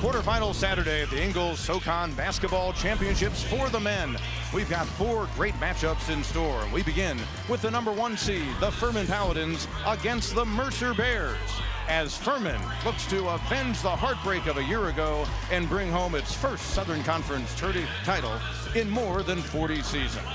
Quarterfinal Saturday at the Ingalls Socon Basketball Championships for the men. We've got 4 great matchups in store. We begin with the #1 seed, the Furman Paladins, against the Mercer Bears, as Furman looks to avenge the heartbreak of a year ago and bring home its first Southern Conference Tourney title in more than 40 seasons.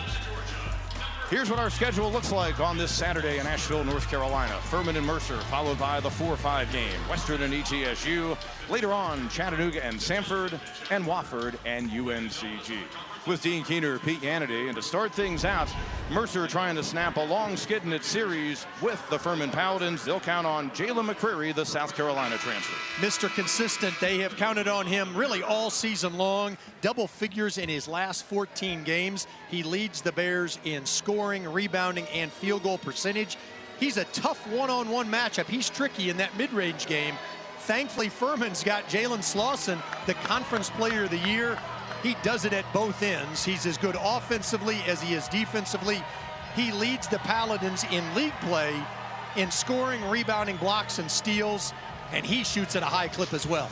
Here's what our schedule looks like on this Saturday in Asheville, North Carolina. Furman and Mercer, followed by the 4-5 game. Western and ETSU. Later on, Chattanooga and Samford, and Wofford and UNCG. With Dean Keener, Pete Hannity, and to start things out, Mercer trying to snap a long skid in its series with the Furman Paladins. They'll count on Jalen McCreary, the South Carolina transfer. Mr. Consistent, they have counted on him really all season long. Double figures in his last 14 games. He leads the Bears in scoring, rebounding, and field goal percentage. He's a tough one-on-one matchup. He's tricky in that mid-range game. Thankfully, Furman's got Jalen Slauson, the Conference Player of the Year. He does it at both ends. He's as good offensively as he is defensively. He leads the Paladins in league play in scoring, rebounding, blocks, and steals, and he shoots at a high clip as well.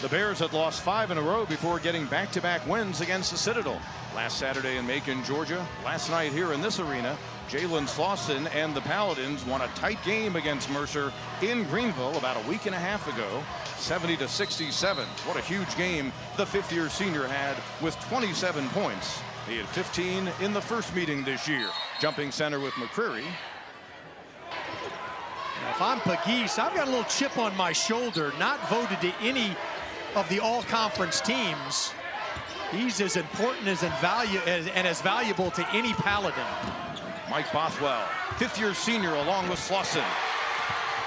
The Bears had lost 5 in a row before getting back-to-back wins against the Citadel. Last Saturday in Macon, Georgia. Last night here in this arena, Jalen Slauson and the Paladins won a tight game against Mercer in Greenville about a week and a half ago, 70-67. What a huge game the fifth-year senior had with 27 points. He had 15 in the first meeting this year. Jumping center with McCreary. Now, if I'm Pegues, I've got a little chip on my shoulder, not voted to any of the all-conference teams. He's as important as and as valuable to any Paladin. Mike Bothwell, fifth-year senior, along with Slauson.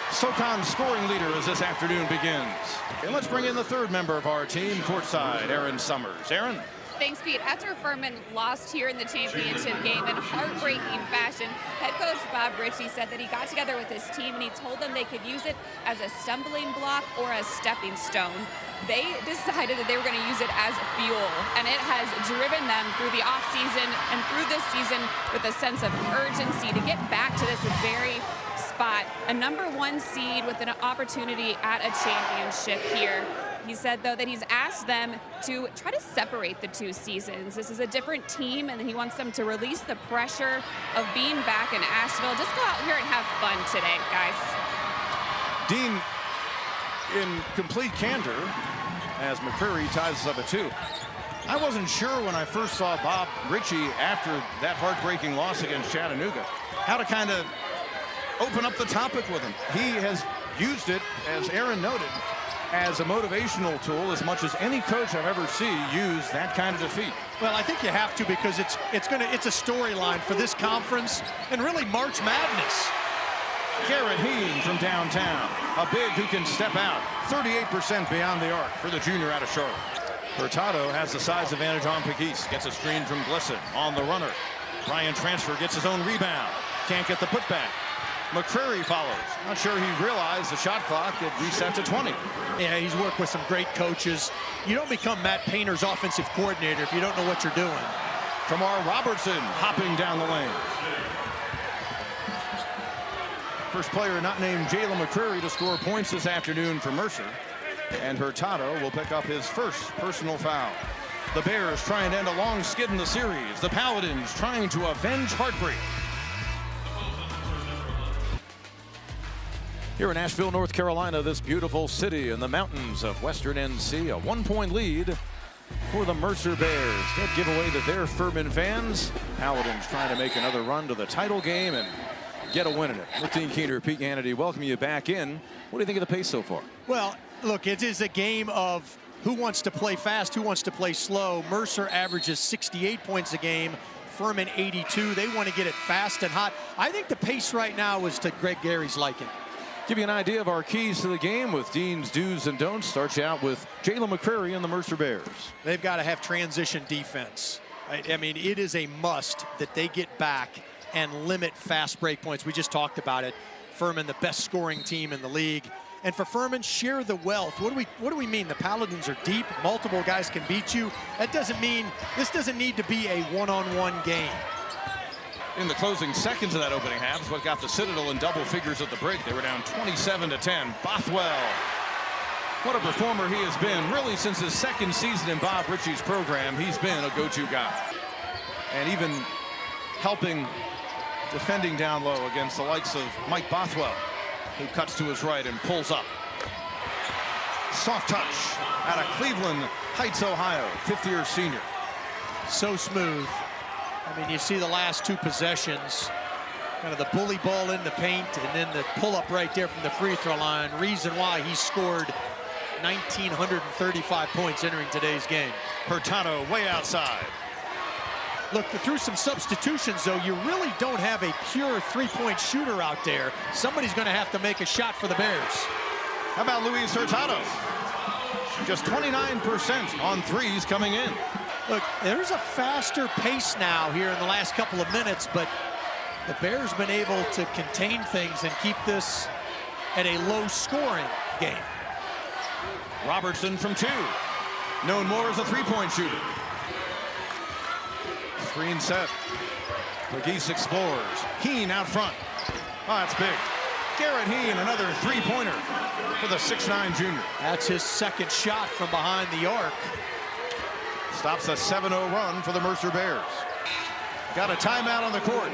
Socon's scoring leader as this afternoon begins. And let's bring in the third member of our team, courtside, Aaron Summers. Aaron? Thanks, Pete. After Furman lost here in the championship game in heartbreaking fashion, head coach Bob Ritchie said that he got together with his team and he told them they could use it as a stumbling block or a stepping stone. They decided that they were going to use it as fuel, and it has driven them through the offseason and through this season with a sense of urgency to get back to this very spot, a #1 seed with an opportunity at a championship here. He said, though, that he's asked them to try to separate the two seasons. This is a different team, and he wants them to release the pressure of being back in Asheville. Just go out here and have fun today, guys. Dean, in complete candor, as McCreary ties us up at 2. I wasn't sure when I first saw Bob Ritchie after that heartbreaking loss against Chattanooga how to kind of open up the topic with him. He has used it, as Aaron noted, as a motivational tool as much as any coach I've ever seen use that kind of defeat. Well, I think you have to, because it's a storyline for this conference and really March Madness. Garrett Heen from downtown, a big who can step out, 38% beyond the arc for the junior out of Charlotte. Hurtado has the size advantage on Pegues, gets a screen from Glisson on the runner. Ryan Transfer gets his own rebound, can't get the putback. McCreary follows. Not sure he realized the shot clock had reset to 20. Yeah, he's worked with some great coaches. You don't become Matt Painter's offensive coordinator if you don't know what you're doing. Kamar Robertson hopping down the lane. First player not named Jalen McCreary to score points this afternoon for Mercer. And Hurtado will pick up his first personal foul. The Bears trying to end a long skid in the series. The Paladins trying to avenge heartbreak. Here in Asheville, North Carolina, this beautiful city in the mountains of Western NC, a 1-point lead for the Mercer Bears. Good giveaway to their Furman fans. Paladins trying to make another run to the title game and get a win in it. With Dean Keener, Pete Hannity, welcome you back in. What do you think of the pace so far? Well, look, it is a game of who wants to play fast, who wants to play slow. Mercer averages 68 points a game. Furman 82. They want to get it fast and hot. I think the pace right now is to Greg Gary's liking. Give you an idea of our keys to the game with Dean's do's and don'ts. Starts you out with Jalen McCreary and the Mercer Bears. They've got to have transition defense. I mean, it is a must that they get back and limit fast break points. We just talked about it. Furman, the best scoring team in the league. And for Furman, share the wealth. What do we mean? The Paladins are deep. Multiple guys can beat you. That doesn't mean this doesn't need to be a one-on-one game. In the closing seconds of that opening half is what got the Citadel in double figures at the break. They were down 27-10. Bothwell What a performer he has been, really since his second season in Bob Ritchie's program. He's been a go-to guy. And even helping defending down low against the likes of Mike Bothwell, who cuts to his right and pulls up. Soft touch out of Cleveland Heights, Ohio, fifth-year senior. So smooth. I mean, you see the last two possessions, kind of the bully ball in the paint and then the pull-up right there from the free throw line. Reason why he scored 1,935 points entering today's game. Hurtado way outside. Look, through some substitutions, though, you really don't have a pure three-point shooter out there. Somebody's going to have to make a shot for the Bears. How about Luis Hurtado? Just 29% on threes coming in. Look, there's a faster pace now here in the last couple of minutes, but the Bears been able to contain things and keep this at a low-scoring game. Robertson from two. Known more as a three-point shooter. Screen set. McGeese explores. Heen out front. Oh, that's big. Garrett Heen, another three-pointer for the 6'9" junior. That's his second shot from behind the arc. Stops a 7-0 run for the Mercer Bears. Got a timeout on the court.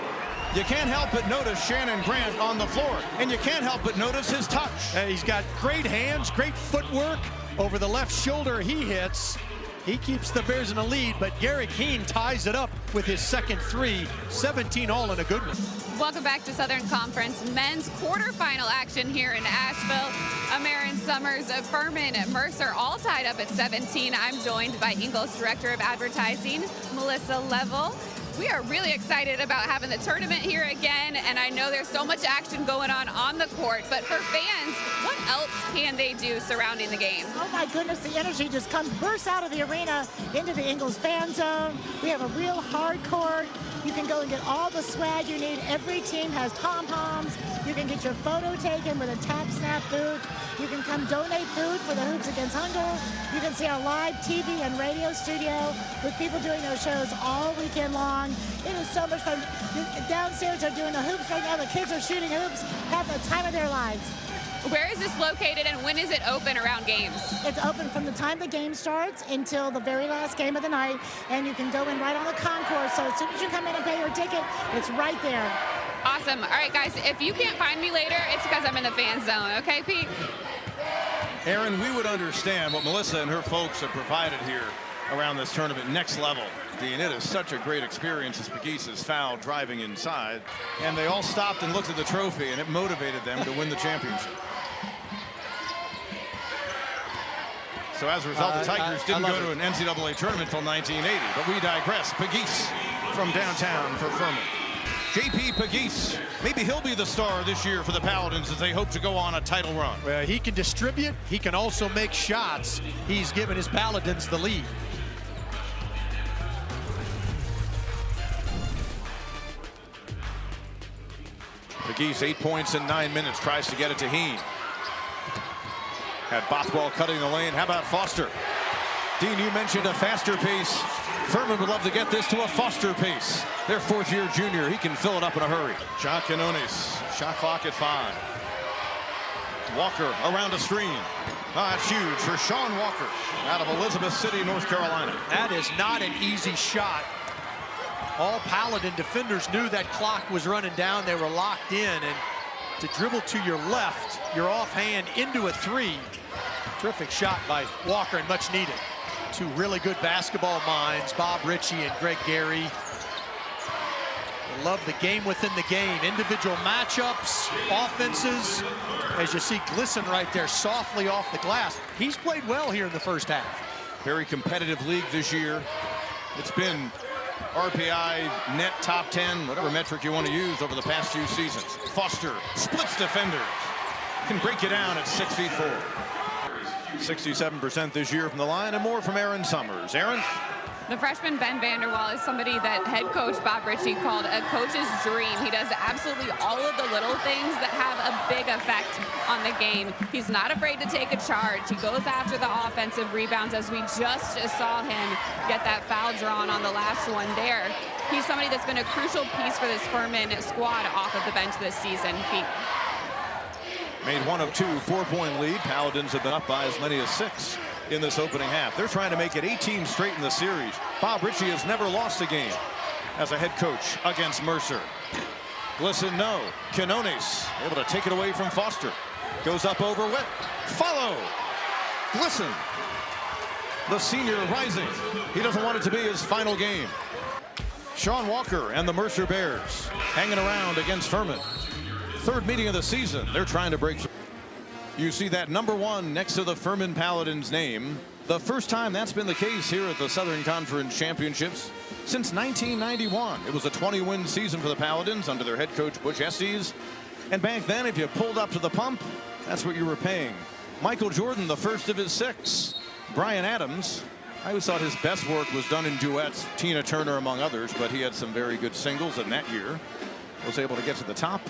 You can't help but notice Shannon Grant on the floor, and you can't help but notice his touch. He's got great hands, great footwork. Over the left shoulder he hits. He keeps the Bears in the lead, but Garrett Heen ties it up with his second three. 17 all in a good one. Welcome back to Southern Conference men's quarterfinal action here in Asheville. Amerin Summers, Furman, Mercer all tied up at 17. I'm joined by Ingles Director of Advertising, Melissa Level. We are really excited about having the tournament here again, and I know there's so much action going on the court, but for fans, what else can they do surrounding the game? Oh my goodness, the energy just bursts out of the arena into the Ingles fan zone. We have a real hard court. You can go and get all the swag you need. Every team has pom-poms. You can get your photo taken with a tap snap boot. You can come donate food for the Hoops Against Hunger. You can see our live TV and radio studio with people doing those shows all weekend long. It is so much fun. Downstairs are doing the hoops right now. The kids are shooting hoops, having the time of their lives. Where is this located and when is it open around games? It's open from the time the game starts until the very last game of the night, and you can go in right on the concourse. So as soon as you come in and pay your ticket, it's right there. Awesome. All right, guys, if you can't find me later, it's because I'm in the fan zone. Okay, Pete? Aaron, we would understand what Melissa and her folks have provided here around this tournament. Next level. Dean, it is such a great experience as McGeese is fouled driving inside. And they all stopped and looked at the trophy, and it motivated them to win the championship. So as a result, the Tigers didn't go to an NCAA tournament until 1980. But we digress. McGeese from downtown for Furman. J.P. McGeese, maybe he'll be the star this year for the Paladins as they hope to go on a title run. Well, he can distribute. He can also make shots. He's given his Paladins the lead. McGeese 8 points in 9 minutes, tries to get it to Heen. Had Bothwell cutting the lane. How about Foster? Dean, you mentioned a faster pace. Furman would love to get this to a Foster pace. Their fourth-year junior, he can fill it up in a hurry. John Quinones, shot clock at 5. Walker around a screen. That's huge for Sean Walker out of Elizabeth City, North Carolina. That is not an easy shot. All Paladin defenders knew that clock was running down. They were locked in, and to dribble to your left, your offhand into a three. Terrific shot by Walker and much needed. Two really good basketball minds, Bob Ritchie and Greg Gary. They love the game within the game. Individual matchups, offenses. As you see, glisten right there softly off the glass. He's played well here in the first half. Very competitive league this year. It's been RPI, net top 10, whatever metric you want to use over the past few seasons. Foster splits defenders. Can break you down at 6'4". 67% this year from the line, and more from Aaron Summers. Aaron? The freshman Ben Vanderwall is somebody that head coach Bob Ritchie called a coach's dream. He does absolutely all of the little things that have a big effect on the game. He's not afraid to take a charge. He goes after the offensive rebounds, as we just saw him get that foul drawn on the last one there. He's somebody that's been a crucial piece for this Furman squad off of the bench this season. Pete. made one of two 4-point lead. Paladins have been up by as many as 6 in this opening half. They're trying to make it 18 straight in the series. Bob Ritchie has never lost a game as a head coach against Mercer. Listen, no. Quinones able to take it away from Foster. Goes up over Witt. Follow. Glisten. The senior rising. He doesn't want it to be his final game. Sean Walker and the Mercer Bears hanging around against Furman. Third meeting of the season. They're trying to break through. You see that number 1 next to the Furman Paladins name. The first time that's been the case here at the Southern Conference Championships since 1991. It was a 20-win season for the Paladins under their head coach Butch Estes. And back then, if you pulled up to the pump, that's what you were paying. Michael Jordan, the first of his 6. Brian Adams, I always thought his best work was done in duets, Tina Turner among others, but he had some very good singles in that year. Was able to get to the top.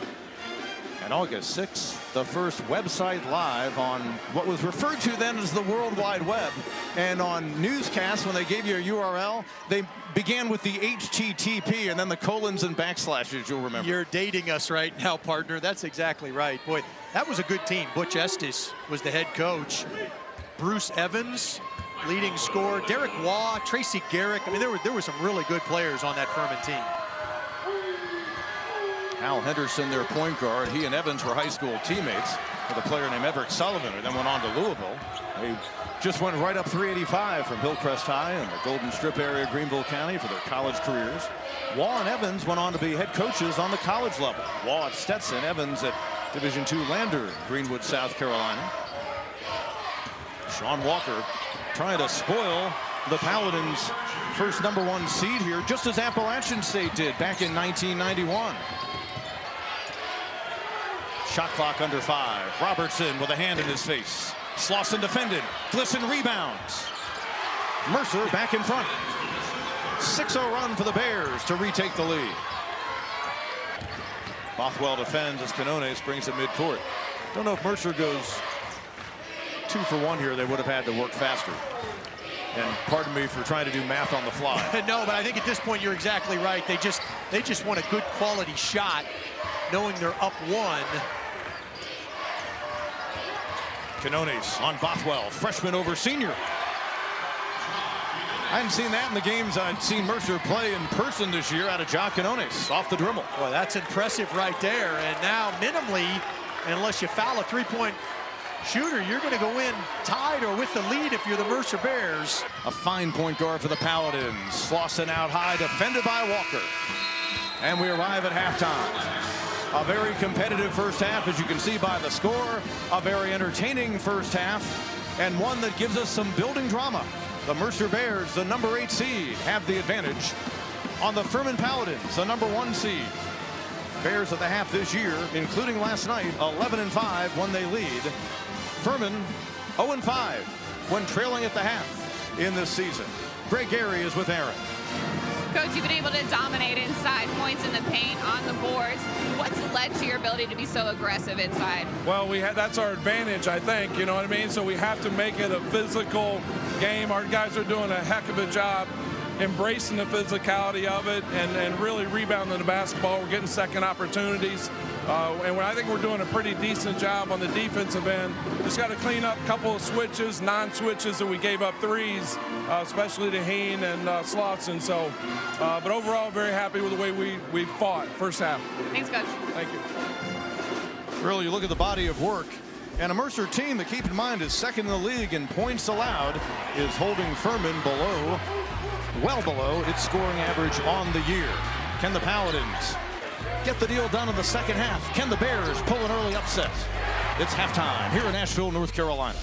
And August 6th, the first website live on what was referred to then as the World Wide Web. And on newscasts, when they gave you a URL, they began with the HTTP and then the colons and backslashes, you'll remember. You're dating us right now, partner. That's exactly right. Boy, that was a good team. Butch Estes was the head coach. Bruce Evans, leading scorer. Derek Waugh, Tracy Garrick. I mean, there were some really good players on that Furman team. Al Henderson, their point guard. He and Evans were high school teammates with a player named Everett Sullivan, who then went on to Louisville. They just went right up 385 from Hillcrest High in the Golden Strip area of Greenville County for their college careers. Waugh and Evans went on to be head coaches on the college level. Waugh at Stetson, Evans at Division II Lander in Greenwood, South Carolina. Sean Walker trying to spoil the Paladins' first number 1 seed here, just as Appalachian State did back in 1991. Shot clock under 5. Robertson with a hand in his face. Slauson defended. Glisten rebounds. Mercer back in front. 6-0 run for the Bears to retake the lead. Bothwell defends as Quinones brings it midcourt. Don't know if Mercer goes 2 for 1 here. They would have had to work faster. And pardon me for trying to do math on the fly. No, but I think at this point you're exactly right. They just want a good quality shot, knowing they're up 1. Quinones on Bothwell, freshman over senior. I hadn't seen that in the games I'd seen Mercer play in person this year out of Ja Quinones off the dribble. Well, that's impressive right there. And now minimally, unless you foul a 3-point shooter, you're going to go in tied or with the lead if you're the Mercer Bears. A fine point guard for the Paladins. Slauson out high, defended by Walker. And we arrive at halftime. A very competitive first half, as you can see by the score. A very entertaining first half, and one that gives us some building drama. The Mercer Bears, the number 8 seed, have the advantage on the Furman Paladins, the number 1 seed. Bears at the half this year, including last night, 11-5 when they lead. Furman 0-5 when trailing at the half in this season. Greg Gary is with Aaron. Coach, you've been able to dominate inside, points in the paint, on the boards. What's led to your ability to be so aggressive inside? Well, that's our advantage, I think, you know what I mean? So we have to make it a physical game. Our guys are doing a heck of a job embracing the physicality of it and really rebounding the basketball. We're getting second opportunities. And I think we're doing a pretty decent job on the defensive end. Just got to clean up a couple of switches, non-switches that we gave up threes, especially to Heen and Slauson. So, but overall, very happy with the way we fought first half. Thanks, Coach. Thank you. Really, you look at the body of work, and a Mercer team that, keep in mind, is second in the league in points allowed, is holding Furman below, well below its scoring average on the year. Can the Paladins get the deal done in the second half? Can the Bears pull an early upset? It's halftime here in Asheville, North Carolina.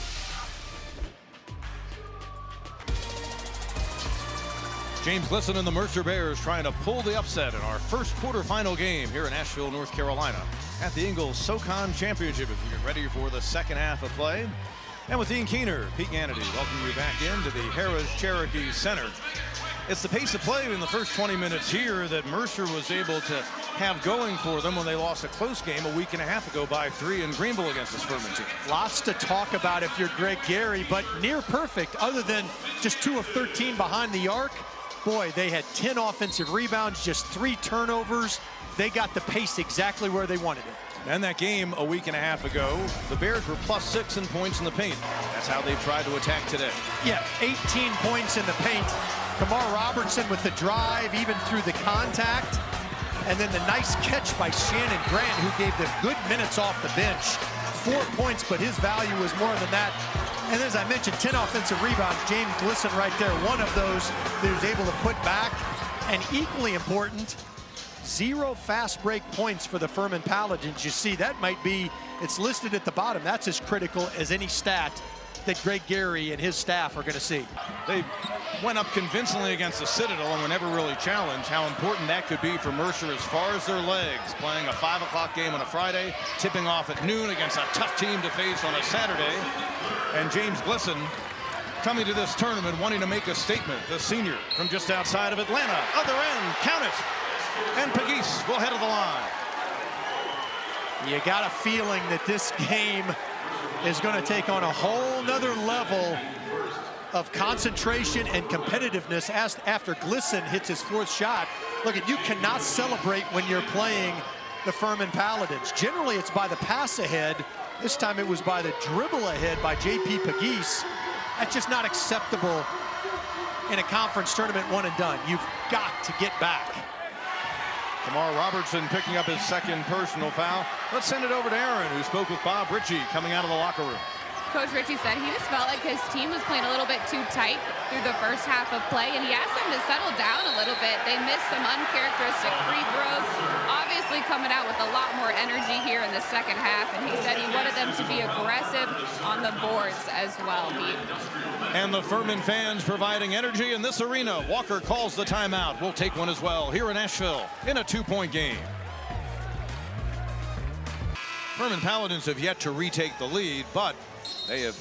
James Glisten and the Mercer Bears trying to pull the upset in our first quarterfinal game here in Asheville, North Carolina at the Ingalls Socon Championship as we get ready for the second half of play. And with Dean Keener, Pete Gannady welcoming you back into the Harrah's Cherokee Center. It's the pace of play in the first 20 minutes here that Mercer was able to have going for them when they lost a close game a week and a half ago by 3 in Greenville against this Furman team. Lots to talk about if you're Greg Gary, but near perfect other than just 2 of 13 behind the arc. Boy, they had 10 offensive rebounds, just 3 turnovers. They got the pace exactly where they wanted it. And that game a week and a half ago, the Bears were +6 in points in the paint. That's how they've tried to attack today. Yeah, 18 points in the paint. Kamar Robertson with the drive, even through the contact. And then the nice catch by Shannon Grant, who gave them good minutes off the bench. 4 points, but his value was more than that. And as I mentioned, 10 offensive rebounds. James Glisson right there, one of those that he was able to put back. And equally important, 0 fast break points for the Furman Paladins. You see, that might be, it's listed at the bottom. That's as critical as any stat that Greg Gary and his staff are going to see. They went up convincingly against the Citadel and were never really challenged. How important that could be for Mercer as far as their legs. Playing a 5 o'clock game on a Friday, tipping off at noon against a tough team to face on a Saturday. And James Glisson coming to this tournament wanting to make a statement. The senior from just outside of Atlanta. Other end, count it. And Pegues will head to the line. You got a feeling that this game is going to take on a whole nother level of concentration and competitiveness after Glisson hits his 4th shot. Look, you cannot celebrate when you're playing the Furman Paladins. Generally, it's by the pass ahead. This time it was by the dribble ahead by J.P. Pegues. That's just not acceptable in a conference tournament 1 and done. You've got to get back. Kamar Robertson picking up his 2nd personal foul. Let's send it over to Aaron, who spoke with Bob Ritchie coming out of the locker room. Coach Ritchie said he just felt like his team was playing a little bit too tight through the first half of play, and he asked them to settle down a little bit. They missed some uncharacteristic free throws, obviously coming out with a lot more energy here in the second half, and he said he wanted them to be aggressive on the boards as well. And the Furman fans providing energy in this arena. Walker calls the timeout. We'll take one as well here in Asheville in a 2-point game. Furman Paladins have yet to retake the lead, but they have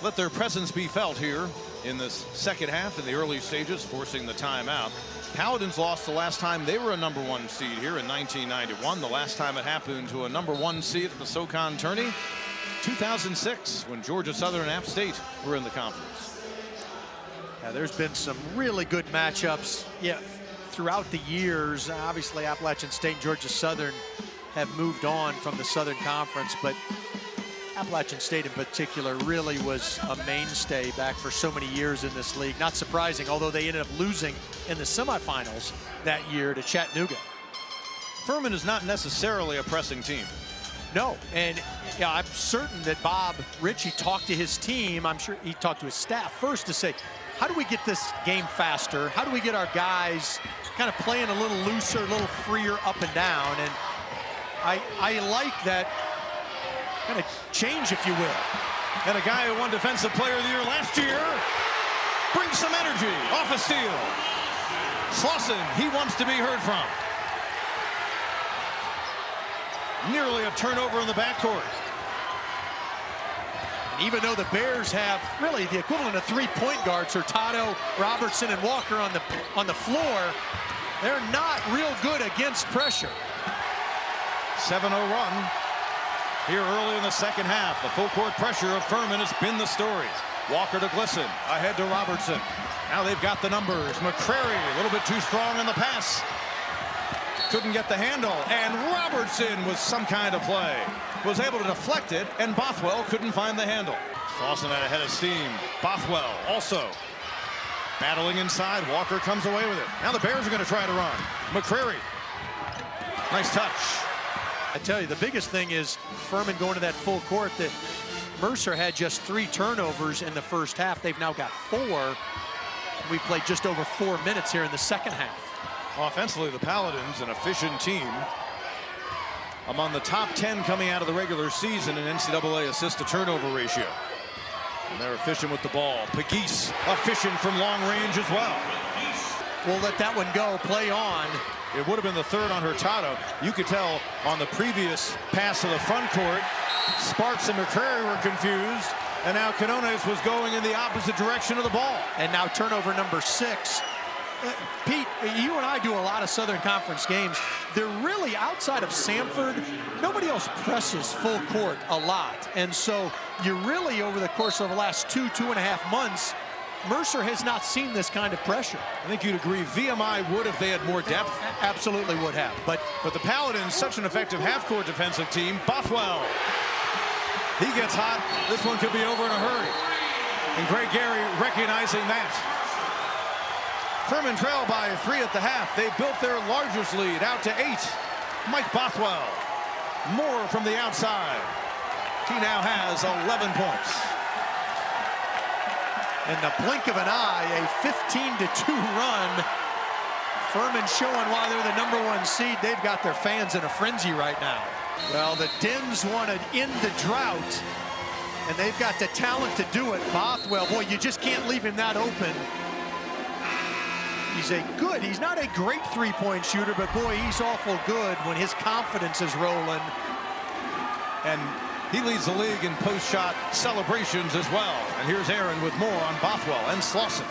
let their presence be felt here in this second half in the early stages, forcing the timeout. Paladins lost the last time they were a #1 seed here in 1991. The last time it happened to a #1 seed at the Socon Tourney, 2006, when Georgia Southern and App State were in the conference. Yeah, there's been some really good matchups throughout the years. Obviously, Appalachian State and Georgia Southern have moved on from the Southern Conference, but Appalachian State in particular really was a mainstay back for so many years in this league. Not surprising, although they ended up losing in the semifinals that year to Chattanooga. Furman is not necessarily a pressing team. No, and yeah, I'm certain that Bob Ritchie talked to his team. I'm sure he talked to his staff first to say, how do we get this game faster? How do we get our guys kind of playing a little looser, a little freer up and down? And I like that kind of change, if you will. And a guy who won Defensive Player of the Year last year brings some energy off a steal. Slauson, he wants to be heard from. Nearly a turnover in the backcourt. And even though the Bears have really the equivalent of 3 point guards, Hurtado, Robertson, and Walker on the floor, they're not real good against pressure. 7-0 run here early in the second half. The full court pressure of Furman has been the story. Walker to Glisson, ahead to Robertson. Now they've got the numbers. McCrary a little bit too strong on the pass. Couldn't get the handle, and Robertson with some kind of play. Was able to deflect it, and Bothwell couldn't find the handle. Slauson had a head of steam. Bothwell also battling inside. Walker comes away with it. Now the Bears are going to try to run. McCrary. Nice touch. I tell you, the biggest thing is Furman going to that full court. That Mercer had just 3 turnovers in the first half. They've now got 4. We played just over 4 minutes here in the second half. Offensively, the Paladins, an efficient team, among the top 10 coming out of the regular season in NCAA assist-to-turnover ratio. And they're efficient with the ball. Pegues efficient from long range as well. We'll let that one go. Play on. It would have been the 3rd on Hurtado. You could tell on the previous pass to the front court, Sparks and McCrary were confused, and now Canones was going in the opposite direction of the ball. And now turnover number 6. Pete, you and I do a lot of Southern Conference games. They're really, outside of Samford, nobody else presses full court a lot. And so you really, over the course of the last 2.5 months, Mercer has not seen this kind of pressure. I think you'd agree VMI would if they had more depth. Absolutely would have. But the Paladins, such an effective half-court defensive team. Bothwell, he gets hot. This one could be over in a hurry. And Greg Gary recognizing that. Furman trail by 3 at the half. They built their largest lead out to 8. Mike Bothwell, more from the outside. He now has 11 points. In the blink of an eye, a 15-2 run. Furman showing why they're the #1 seed. They've got their fans in a frenzy right now. Well, the Dens want to end the drought, and they've got the talent to do it. Bothwell, boy, you just can't leave him that open. He's not a great three-point shooter, but boy, he's awful good when his confidence is rolling. And he leads the league in post-shot celebrations as well. And here's Aaron with more on Bothwell and Slauson.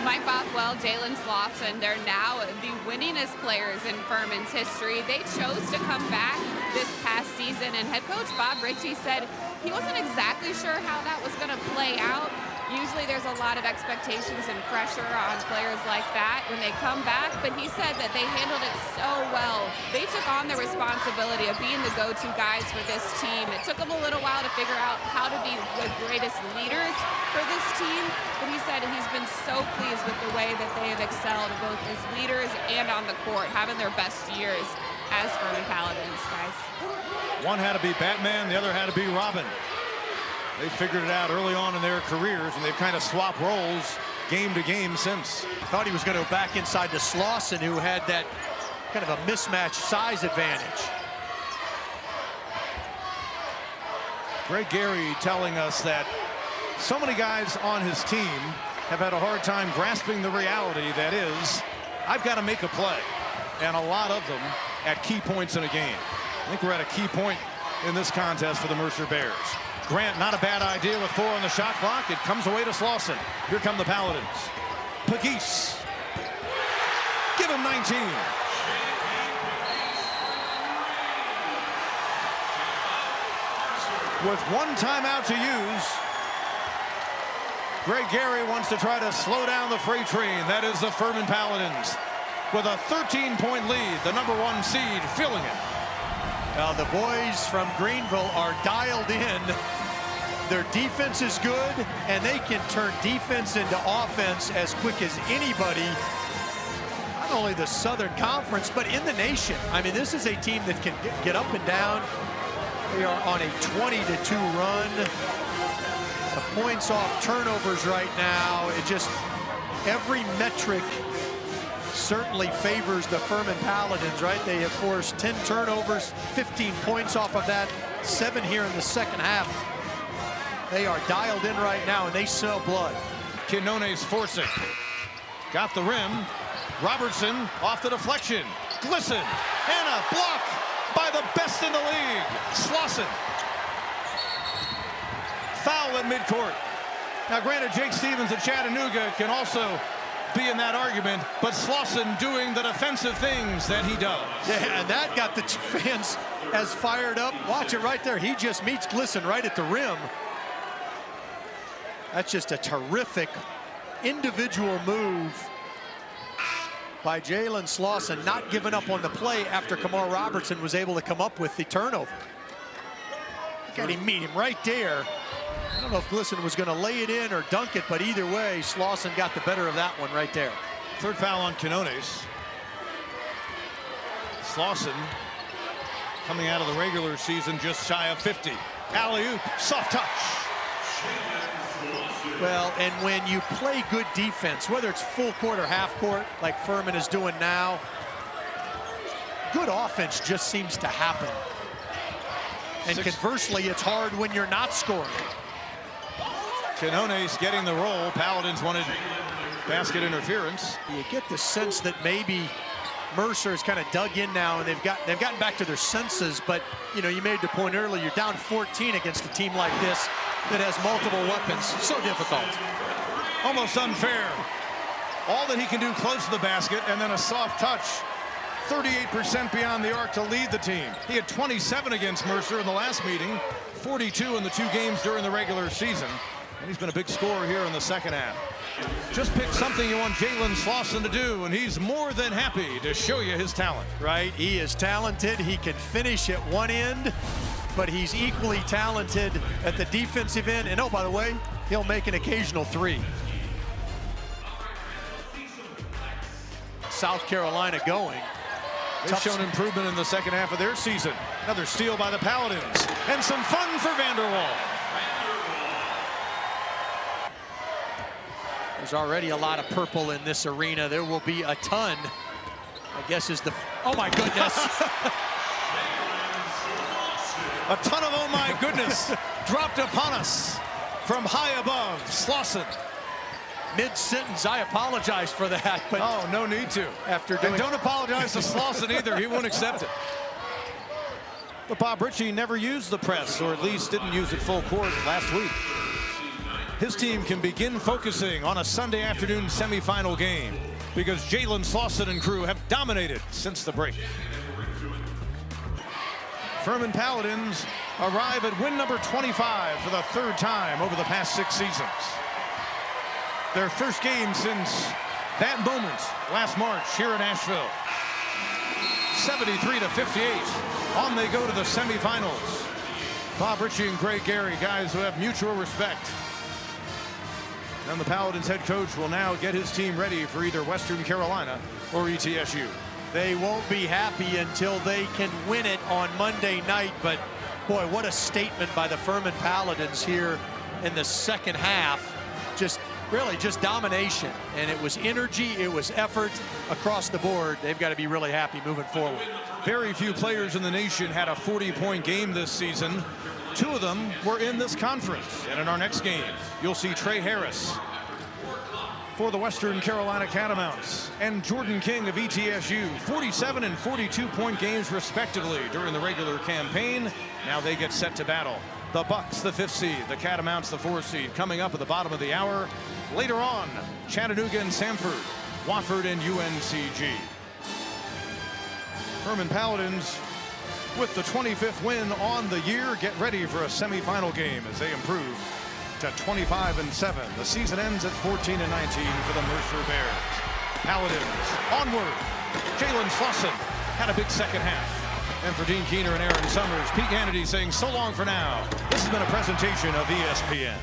Mike Bothwell, Jalen Slauson, they're now the winningest players in Furman's history. They chose to come back this past season, and head coach Bob Ritchie said he wasn't exactly sure how that was going to play out. Usually there's a lot of expectations and pressure on players like that when they come back, but he said that they handled it so well. They took on the responsibility of being the go-to guys for this team. It took them a little while to figure out how to be the greatest leaders for this team, but he said he's been so pleased with the way that they have excelled both as leaders and on the court, having their best years as Furman Paladins, guys. One had to be Batman, the other had to be Robin. They figured it out early on in their careers, and they've kind of swapped roles game to game since. I thought he was going to go back inside to Slauson, who had that kind of a mismatch size advantage. Greg Gary telling us that so many guys on his team have had a hard time grasping the reality that is, I've got to make a play. And a lot of them at key points in a game. I think we're at a key point in this contest for the Mercer Bears. Grant, not a bad idea with 4 on the shot clock. It comes away to Slauson. Here come the Paladins. Pegues. Give him 19. With 1 timeout to use, Greg Gary wants to try to slow down the freight train. That is the Furman Paladins. With a 13-point lead, the #1 seed feeling it. Now the boys from Greenville are dialed in. Their defense is good, and they can turn defense into offense as quick as anybody. Not only the Southern Conference, but in the nation. I mean, this is a team that can get up and down. They are on a 20-2 run. The points off turnovers right now, it just, every metric certainly favors the Furman Paladins, right? They have forced 10 turnovers, 15 points off of that, 7 here in the second half. They are dialed in right now, and they smell blood. Quinones forcing. Got the rim. Robertson off the deflection. Glisson, and a block by the best in the league, Slauson. Foul at midcourt. Now, granted, Jake Stevens at Chattanooga can also be in that argument, but Slauson doing the defensive things that he does. Yeah, and that got the fans as fired up. Watch it right there. He just meets Glisson right at the rim. That's just a terrific individual move by Jalen Slauson, not giving up on the play after Kamar Robertson was able to come up with the turnover. Got him meet him right there. I don't know if Glisson was going to lay it in or dunk it, but either way, Slauson got the better of that one right there. 3rd foul on Quinones. Slauson coming out of the regular season just shy of 50. Alley-oop, soft touch. Well, and when you play good defense, whether it's full court or half court, like Furman is doing now, good offense just seems to happen. And conversely, it's hard when you're not scoring. Quinones getting the roll. Paladins wanted basket interference. You get the sense that maybe Mercer is kind of dug in now, and they've gotten back to their senses. But you know, you made the point earlier, you're down 14 against a team like this that has multiple weapons. So difficult. Almost unfair. All that he can do close to the basket, and then a soft touch. 38% beyond the arc to lead the team. He had 27 against Mercer in the last meeting, 42 in the 2 games during the regular season. And he's been a big scorer here in the second half. Just pick something you want Jalen Slauson to do, and he's more than happy to show you his talent. Right, he is talented. He can finish at one end, but he's equally talented at the defensive end. And oh, by the way, he'll make an occasional three. South Carolina going. They've shown improvement in the second half of their season. Another steal by the Paladins, and some fun for Vanderwall. There's already a lot of purple in this arena. There will be a ton, I guess is the, oh my goodness. A ton of oh my goodness dropped upon us from high above. Slauson. Mid-sentence, I apologize for that. But oh, no need to. After doing, and don't apologize to Slauson either. He won't accept it. But Bob Ritchie never used the press, or at least didn't use it full court last week. His team can begin focusing on a Sunday afternoon semifinal game because Jalen Slauson and crew have dominated since the break. Furman Paladins arrive at win number 25 for the third time over the past 6 seasons. Their first game since that moment last March here in Asheville. 73-58. On they go to the semifinals. Bob Ritchie and Greg Gary, guys who have mutual respect. And the Paladins head coach will now get his team ready for either Western Carolina or ETSU. They won't be happy until they can win it on Monday night. But boy, what a statement by the Furman Paladins here in the second half. Just really just domination. And it was energy, it was effort across the board. They've got to be really happy moving forward. Very few players in the nation had a 40-point game this season. 2 of them were in this conference. And in our next game, you'll see Trey Harris for the Western Carolina Catamounts and Jordan King of ETSU. 47 and 42-point games respectively during the regular campaign. Now they get set to battle. The Bucks, the 5th seed, the Catamounts, the 4th seed, coming up at the bottom of the hour. Later on, Chattanooga and Samford, Wofford and UNCG. Furman Paladins with the 25th win on the year, get ready for a semifinal game as they improve to 25-7. The season ends at 14-19 for the Mercer Bears. Paladins onward. Jalen Slauson had a big second half. And for Dean Keener and Aaron Summers, Pete Hannity saying so long for now. This has been a presentation of ESPN.